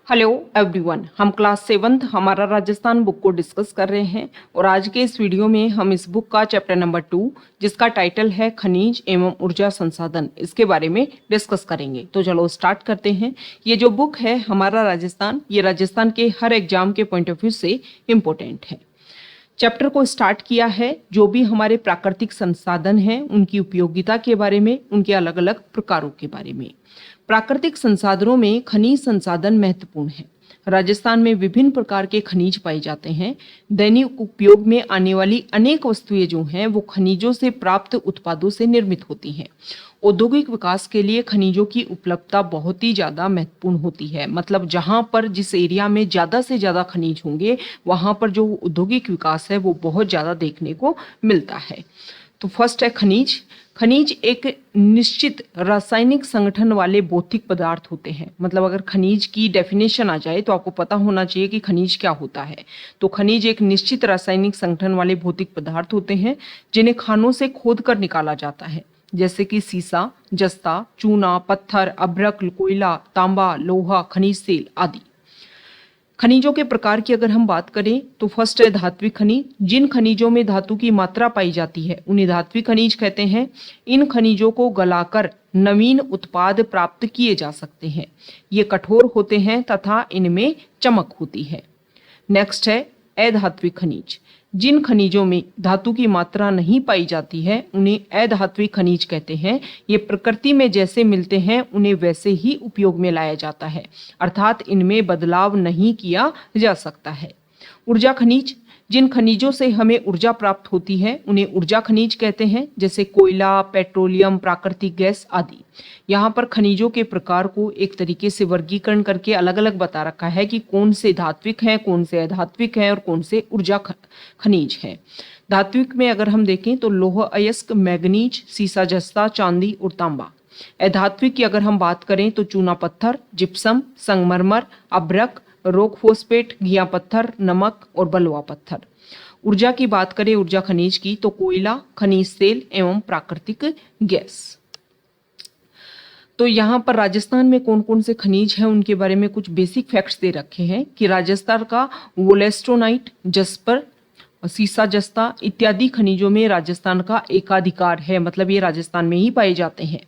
Hello everyone, हम class 7 हमारा Rajasthan book को डिस्कस कर रहे हैं और आज के इस वीडियो में हम इस बुक का चैप्टर नंबर 2 जिसका टाइटल है खनिज एवं ऊर्जा संसाधन, इसके बारे में डिस्कस करेंगे। तो चलो स्टार्ट करते हैं। ये जो बुक है हमारा राजस्थान, ये राजस्थान के हर एग्जाम के पॉइंट ऑफ व्यू से इम्पोर्टेंट है। चैप्टर को स्टार्ट किया है जो भी हमारे प्राकृतिक संसाधन हैं उनकी उपयोगिता के बारे में, उनके अलग अलग प्रकारों के बारे में। प्राकृतिक संसाधनों में खनिज संसाधन महत्वपूर्ण है। राजस्थान में विभिन्न प्रकार के खनिज पाए जाते हैं। दैनिक उपयोग में आने वाली अनेक वस्तुएं जो हैं वो खनिजों से प्राप्त उत्पादों से निर्मित होती हैं। औद्योगिक विकास के लिए खनिजों की उपलब्धता बहुत ही ज़्यादा महत्वपूर्ण होती है। मतलब जहाँ पर जिस एरिया में ज़्यादा से ज़्यादा खनिज होंगे वहाँ पर जो औद्योगिक विकास है वो बहुत ज़्यादा देखने को मिलता है। तो फर्स्ट है खनिज। खनिज एक निश्चित रासायनिक संगठन वाले भौतिक पदार्थ होते हैं। मतलब अगर खनिज की डेफिनेशन आ जाए तो आपको पता होना चाहिए कि खनिज क्या होता है। तो खनिज एक निश्चित रासायनिक संगठन वाले भौतिक पदार्थ होते हैं जिन्हें खानों से खोद कर निकाला जाता है, जैसे कि सीसा, जस्ता, चूना, पत्थर, अभ्रक, कोयला, तांबा, लोहा, खनिज तेल आदि। खनिजों के प्रकार की अगर हम बात करें तो फर्स्ट है धात्विक खनिज। जिन खनिजों में धातु की मात्रा पाई जाती है उन्हें धात्विक खनिज कहते हैं। इन खनिजों को गलाकर नवीन उत्पाद प्राप्त किए जा सकते हैं। ये कठोर होते हैं तथा इनमें चमक होती है। नेक्स्ट है अधात्विक खनिज। जिन खनिजों में धातु की मात्रा नहीं पाई जाती है उन्हें अधात्विक खनिज कहते हैं। ये प्रकृति में जैसे मिलते हैं उन्हें वैसे ही उपयोग में लाया जाता है, अर्थात इनमें बदलाव नहीं किया जा सकता है। ऊर्जा खनिज। जिन खनिजों से हमें ऊर्जा प्राप्त होती है उन्हें ऊर्जा खनिज कहते हैं, जैसे कोयला, पेट्रोलियम, प्राकृतिक गैस आदि। यहाँ पर खनिजों के प्रकार को एक तरीके से वर्गीकरण करके अलग अलग बता रखा है कि कौन से धात्विक हैं, कौन से अधात्विक हैं और कौन से ऊर्जा खनिज हैं। धात्विक में अगर हम देखें तो लोह अयस्क, मैग्नीज, सीसा, जस्ता, चांदी और तांबा। अधात्विक की अगर हम बात करें तो चूना पत्थर, जिप्सम, संगमरमर, अभ्रक, रॉक फॉस्फेट, घिया पत्थर, नमक और बलुआ पत्थर। ऊर्जा की बात करें ऊर्जा खनिज की तो कोयला, खनिज तेल एवं प्राकृतिक गैस। तो यहाँ पर राजस्थान में कौन कौन से खनिज हैं उनके बारे में कुछ बेसिक फैक्ट्स दे रखे हैं कि राजस्थान का वोलेस्टोनाइट, जस्पर, सीसा, जस्ता इत्यादि खनिजों में राजस्थान का एकाधिकार है। मतलब ये राजस्थान में ही पाए जाते हैं।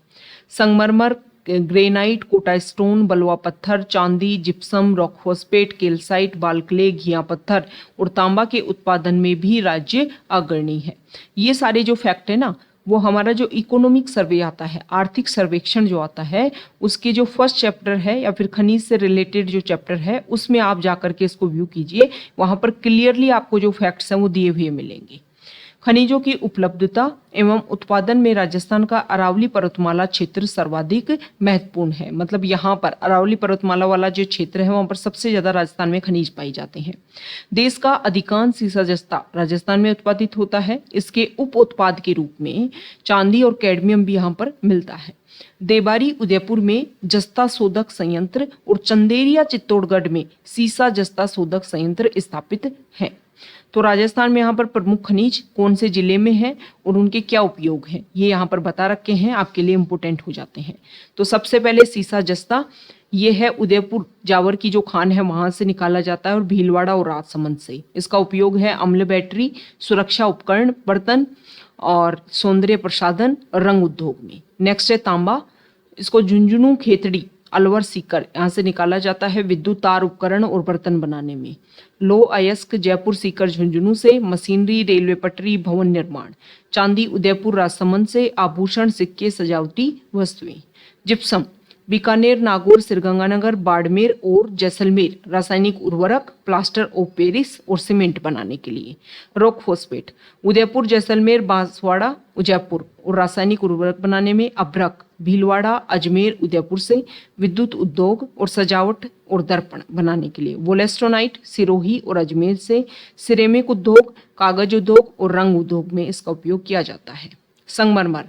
संगमरमर, ग्रेनाइट, कोटा स्टोन, बलुआ पत्थर, चांदी, जिप्सम, रॉक फॉस्फेट, कैल्साइट, बालक्ले, घिया पत्थर और तांबा के उत्पादन में भी राज्य अग्रणी है। ये सारे जो फैक्ट है ना वो हमारा जो इकोनॉमिक सर्वे आता है, आर्थिक सर्वेक्षण जो आता है, उसके जो फर्स्ट चैप्टर है या फिर खनिज से रिलेटेड जो चैप्टर है उसमें आप जाकर के इसको व्यू कीजिए। वहां पर क्लियरली आपको जो फैक्ट्स हैं वो दिए हुए मिलेंगे। खनिजों की उपलब्धता एवं उत्पादन में राजस्थान का अरावली पर्वतमाला क्षेत्र सर्वाधिक महत्वपूर्ण है। मतलब यहाँ पर अरावली पर्वतमाला वाला जो क्षेत्र है वहाँ पर सबसे ज्यादा राजस्थान में खनिज पाए जाते हैं। देश का अधिकांश सीसा जस्ता राजस्थान में उत्पादित होता है। इसके उप उत्पाद के रूप में चांदी और कैडमियम भी यहाँ पर मिलता है। देबारी उदयपुर में जस्ता शोधक संयंत्र और चंदेरिया चित्तौड़गढ़ में सीसा जस्ता शोधक संयंत्र स्थापित हैं। तो राजस्थान में यहाँ पर प्रमुख खनिज कौन से जिले में है और उनके क्या उपयोग हैं ये यहाँ पर बता रखे हैं, आपके लिए इंपोर्टेंट हो जाते हैं। तो सबसे पहले सीसा जस्ता, ये है उदयपुर जावर की जो खान है वहां से निकाला जाता है और भीलवाड़ा और राजसमंद से। इसका उपयोग है अम्ल बैटरी, सुरक्षा उपकरण, बर्तन और सौंदर्य प्रसाधन, रंग उद्योग में। नेक्स्ट है तांबा। इसको झुंझुनू, खेतड़ी, अलवर, सीकर यहाँ से निकाला जाता है विद्युत तार उपकरण और बर्तन बनाने में। लो अयस्क, जयपुर, सीकर, झुंझुनू से मशीनरी, रेलवे पटरी, भवन निर्माण। चांदी, उदयपुर, राजसमंद से आभूषण, सिक्के, सजावटी वस्तुएं। जिप्सम, बीकानेर, नागौर, श्रीगंगानगर, बाड़मेर और जैसलमेर रासायनिक उर्वरक, प्लास्टर ऑफ पेरिस और सीमेंट बनाने के लिए। रॉक फॉस्फेट, उदयपुर, जैसलमेर, बांसवाड़ा, जयपुर और रासायनिक उर्वरक बनाने में। अभ्रक, भीलवाड़ा, अजमेर, उदयपुर से विद्युत उद्योग और सजावट और दर्पण बनाने के लिए। वोलेस्टोनाइट, सिरोही और अजमेर से सिरेमिक उद्योग, कागज उद्योग और रंग उद्योग में इसका उपयोग किया जाता है। संगमरमर,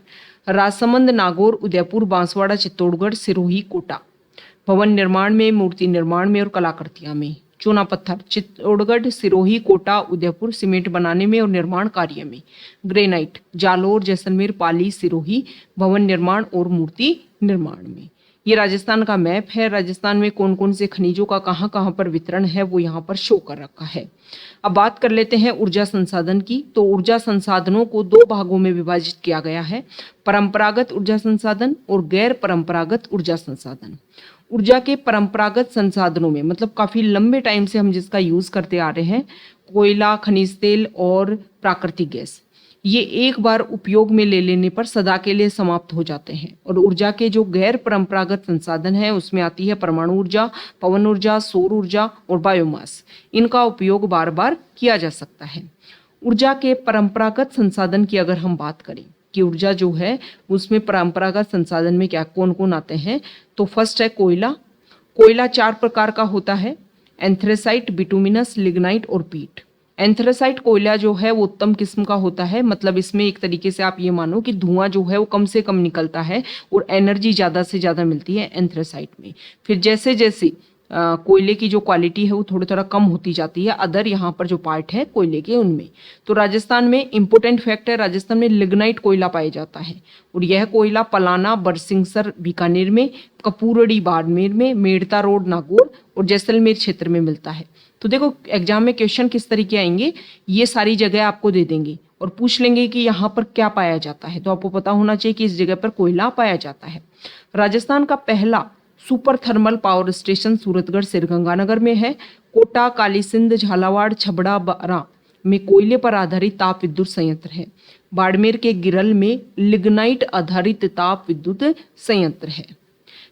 राजसमंद, नागौर, उदयपुर, बांसवाड़ा, चित्तौड़गढ़, सिरोही, कोटा भवन निर्माण में, मूर्ति निर्माण में और कलाकृतियां में। चूना पत्थर, चित्तौड़गढ़, सिरोही, कोटा, उदयपुर सीमेंट बनाने में और निर्माण कार्य में। ग्रेनाइट, जालोर, जैसलमेर, पाली, सिरोही भवन निर्माण और मूर्ति निर्माण में। ये राजस्थान का मैप है। राजस्थान में कौन कौन से खनिजों का कहाँ कहाँ पर वितरण है वो यहाँ पर शो कर रखा है। अब बात कर लेते हैं ऊर्जा संसाधन की। तो ऊर्जा संसाधनों को दो भागों में विभाजित किया गया है, परंपरागत ऊर्जा संसाधन और गैर परंपरागत ऊर्जा संसाधन। ऊर्जा के परंपरागत संसाधनों में मतलब काफी लंबे टाइम से हम जिसका यूज करते आ रहे हैं, कोयला, खनिज तेल और प्राकृतिक गैस, ये एक बार उपयोग में ले लेने पर सदा के लिए समाप्त हो जाते हैं। और ऊर्जा के जो गैर परंपरागत संसाधन हैं उसमें आती है परमाणु ऊर्जा, पवन ऊर्जा, सौर ऊर्जा और बायोमास। इनका उपयोग बार बार किया जा सकता है। ऊर्जा के परंपरागत संसाधन की अगर हम बात करें कि ऊर्जा जो है उसमें परंपरागत संसाधन में क्या कौन कौन आते हैं, तो फर्स्ट है कोयला। कोयला 4 प्रकार का होता है, एंथ्रेसाइट, बिटुमिनस, लिग्नाइट और पीट। एंथ्रेसाइट कोयला जो है वो उत्तम किस्म का होता है, मतलब इसमें एक तरीके से आप ये मानो कि धुआं जो है वो कम से कम निकलता है और एनर्जी ज़्यादा से ज़्यादा मिलती है एंथ्रेसाइट में। फिर जैसे जैसे कोयले की जो क्वालिटी है वो थोड़ा कम होती जाती है अदर यहाँ पर जो पार्ट है कोयले के उनमें। तो राजस्थान में इंपॉर्टेंट फैक्ट है, राजस्थान में लिग्नाइट कोयला पाया जाता है और यह कोयला पलाना, बरसिंगसर बीकानेर में, कपूरड़ी बाड़मेर में, मेड़ता रोड नागौर और जैसलमेर क्षेत्र में मिलता है। तो देखो एग्जाम में क्वेश्चन किस तरीके आएंगे, ये सारी जगह आपको दे देंगे और पूछ लेंगे कि यहाँ पर क्या पाया जाता है, तो आपको पता होना चाहिए कि इस जगह पर कोयला पाया जाता है। राजस्थान का पहला super thermal power station Suratgarh Sriganganagar में है। कोटा, कालीसिंध, झालावाड़, छबड़ा, बारा में कोयले पर आधारित ताप विद्युत संयंत्र है। बाड़मेर के गिरल में लिग्नाइट आधारित ताप विद्युत संयंत्र है।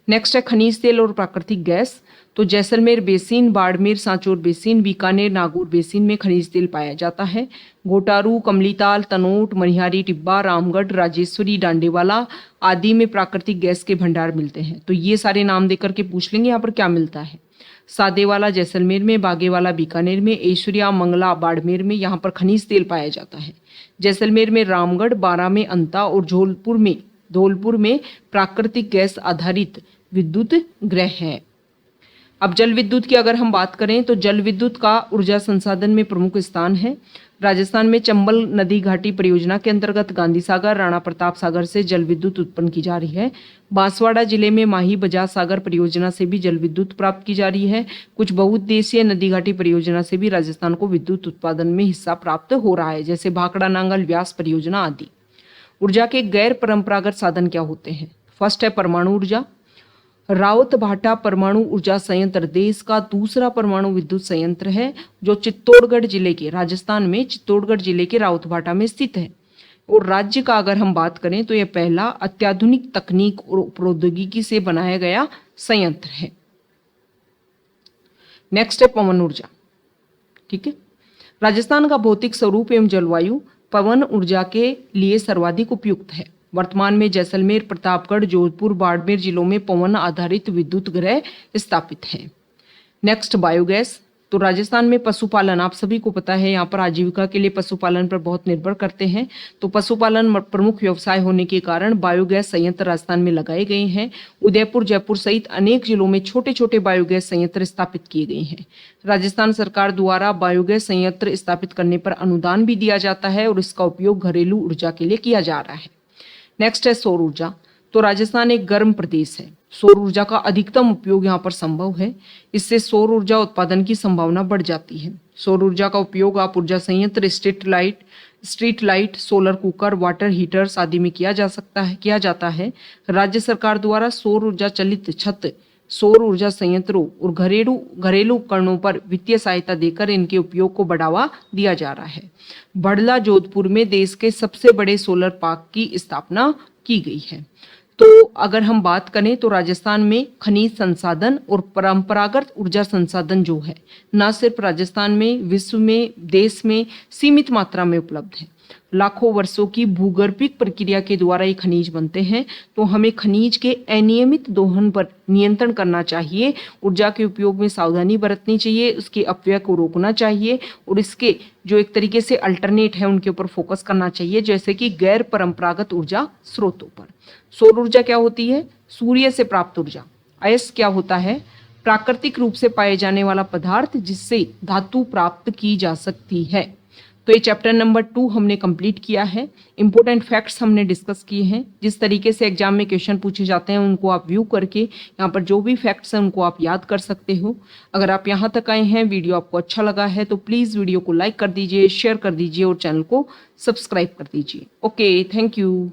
नेक्स्ट है खनिज तेल और प्राकृतिक गैस। तो Jaisalmer basin, Barmer, Sanchore basin, Bikaner, Nagaur basin में खनिज तेल पाया जाता है। घोटारू, कमलीताल, तनोट, मनिहारी, टिब्बा, रामगढ़, राजेश्वरी, डांडेवाला आदि में प्राकृतिक गैस के भंडार मिलते हैं। तो ये सारे नाम देकर के पूछ लेंगे यहाँ पर क्या मिलता है। सादेवाला जैसलमेर में, बागेवाला बीकानेर में, ऐश्वर्या मंगला बाड़मेर में यहाँ पर खनिज तेल पाया जाता है। जैसलमेर में रामगढ़, बारा में अंता और धौलपुर में प्राकृतिक गैस आधारित विद्युत गृह है। अब जल विद्युत की अगर हम बात करें तो जल विद्युत का ऊर्जा संसाधन में प्रमुख स्थान है। राजस्थान में चंबल नदी घाटी परियोजना के अंतर्गत गांधी सागर, राणा प्रताप सागर से जल विद्युत उत्पन्न की जा रही है। बांसवाड़ा जिले में माही बजाज सागर परियोजना से भी जल विद्युत प्राप्त की जा रही है। कुछ बहुउद्देशीय नदी घाटी परियोजना से भी राजस्थान को विद्युत उत्पादन में हिस्सा प्राप्त हो रहा है, जैसे भाखड़ा नांगल व्यास परियोजना आदि। ऊर्जा के गैर परंपरागत साधन क्या होते हैं? फर्स्ट है परमाणु ऊर्जा। रावत भाटा परमाणु ऊर्जा संयंत्र देश का दूसरा परमाणु विद्युत संयंत्र है जो चित्तौड़गढ़ जिले के, राजस्थान में चित्तौड़गढ़ जिले के रावत भाटा में स्थित है। और राज्य का अगर हम बात करें तो यह पहला अत्याधुनिक तकनीक और प्रौद्योगिकी से बनाया गया संयंत्र है। नेक्स्ट है पवन ऊर्जा। ठीक है, राजस्थान का भौतिक स्वरूप एवं जलवायु पवन ऊर्जा के लिए सर्वाधिक उपयुक्त है। वर्तमान में जैसलमेर, प्रतापगढ़, जोधपुर, बाड़मेर जिलों में पवन आधारित विद्युत गृह स्थापित हैं। Next biogas. तो राजस्थान में पशुपालन, आप सभी को पता है यहाँ पर आजीविका के लिए पशुपालन पर बहुत निर्भर करते हैं। तो पशुपालन प्रमुख व्यवसाय होने के कारण बायोगैस संयंत्र राजस्थान में लगाए गए हैं। उदयपुर, जयपुर सहित अनेक जिलों में छोटे छोटे बायोगैस संयंत्र स्थापित किए गए हैं। राजस्थान सरकार द्वारा बायोगैस संयंत्र स्थापित करने पर अनुदान भी दिया जाता है और इसका उपयोग घरेलू ऊर्जा के लिए किया जा रहा है। नेक्स्ट है सौर ऊर्जा। तो राजस्थान एक गर्म प्रदेश है, सौर ऊर्जा का अधिकतम उपयोग यहाँ पर संभव है। इससे सौर ऊर्जा उत्पादन की संभावना बढ़ जाती है। सौर ऊर्जा का उपयोग आप ऊर्जा संयंत्र, street light, solar cooker, water heaters आदि में किया जाता है। राज्य सरकार द्वारा सौर ऊर्जा चलित छत, सौर ऊर्जा संयंत्रों और घरेलू उपकरणों पर वित्तीय सहायता देकर इनके उपयोग को बढ़ावा दिया जा रहा है। बड़ला, जोधपुर में देश के सबसे बड़े सोलर पार्क की स्थापना की गई है। तो अगर हम बात करें तो राजस्थान में खनिज संसाधन और परंपरागत ऊर्जा संसाधन जो है न सिर्फ राजस्थान में, विश्व में, देश में सीमित मात्रा में उपलब्ध है। लाखों वर्षों की भूगर्भिक प्रक्रिया के द्वारा ये खनिज बनते हैं। तो हमें खनिज के अनियमित दोहन पर नियंत्रण करना चाहिए, ऊर्जा के उपयोग में सावधानी बरतनी चाहिए, उसके अपव्यय को रोकना चाहिए और इसके जो एक तरीके से अल्टरनेट है उनके ऊपर फोकस करना चाहिए, जैसे कि गैर परंपरागत ऊर्जा स्रोतों पर। सौर ऊर्जा क्या होती है? सूर्य से प्राप्त ऊर्जा। अयस्क क्या होता है? प्राकृतिक रूप से पाए जाने वाला पदार्थ जिससे धातु प्राप्त की जा सकती है। तो ये चैप्टर नंबर 2 हमने कंप्लीट किया है। इंपॉर्टेंट फैक्ट्स हमने डिस्कस किए हैं। जिस तरीके से एग्जाम में क्वेश्चन पूछे जाते हैं उनको आप व्यू करके यहाँ पर जो भी फैक्ट्स हैं उनको आप याद कर सकते हो। अगर आप यहाँ तक आए हैं, वीडियो आपको अच्छा लगा है तो प्लीज़ वीडियो को लाइक कर दीजिए, शेयर कर दीजिए और चैनल को सब्सक्राइब कर दीजिए। Okay, thank you.